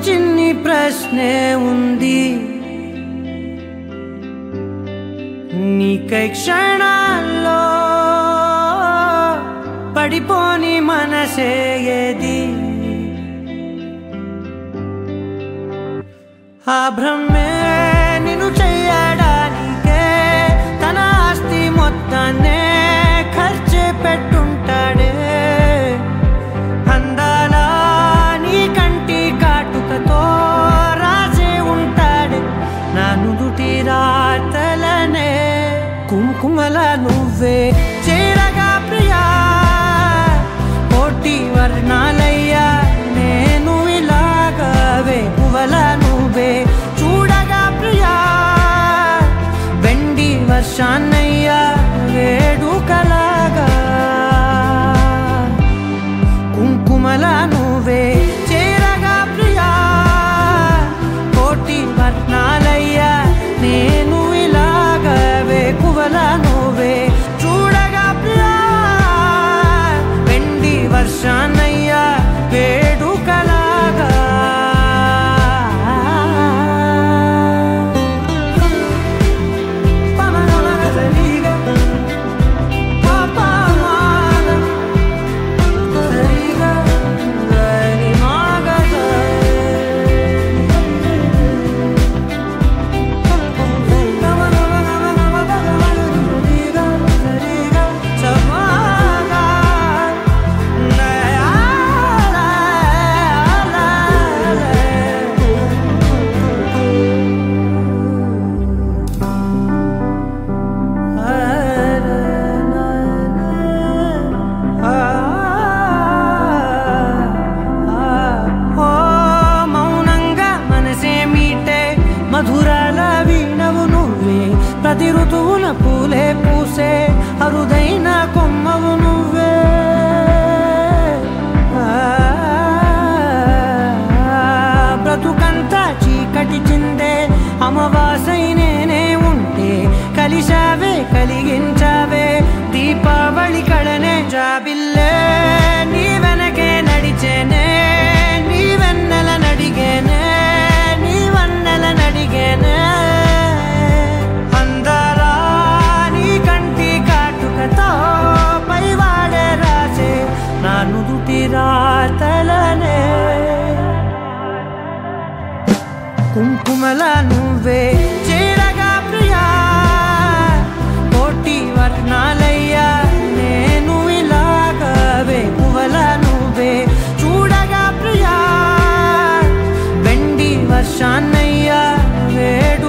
చిన్ని ప్రశ్నే ఉంది నీకై క్షణాల్లో పడిపోని మనసే ఏది ఆ భ్రమే నిన్ను చెయ్యడానికే తన ఆస్తి మొత్తాన్నే ఖర్చు పెట్టుంటాడే అందాల నీ కంటి కాటుకతో రాసే ఉంటాడే నా నుదుటి రాతలనే కుంకుమల నువ్వే చేరగా ప్రియా కోటి వర్ణాలయ్యా నేను ఇలాగవే పువ్వల నువ్వే చూడగా ప్రియా వెండి వర్షాన్నయ్యా వేడుకలాగా కుంకుమల నువ్వే చేరగా ప్రియా కోటి వర్ణాలయ్యా నేను ఇలాగవే పువ్వల నువ్వే చూడగా ప్రియా వెండి వర్షాన్నయ్యా వేడుకలాగా మధురాల వీణవు నువ్వే ప్రతి ఋతువున పూలే పూసే అరుదైన కొమ్మవు నువ్వే బ్రతుకంతా చీకటి చిందే అమావాసై నేనే ఉంటే కలిశావే కలిగించావే దీపావళి కడనే జాబిల్లే నీ వెనకే నడిచేనే నీ వెన్నెల నడిగేనే అందరా నీ కంటి కాటుకతో పైవాడే రాసే నా నుదుటి రాతలనే కుంకుమల నువ్వే చేరగా ప్రియా కోటి వర్ణాలయ్యా నేను ఇలాగవే పువ్వల నువ్వే చూడగా ప్రియా వెండి వర్షాన్నయ్యా వేడు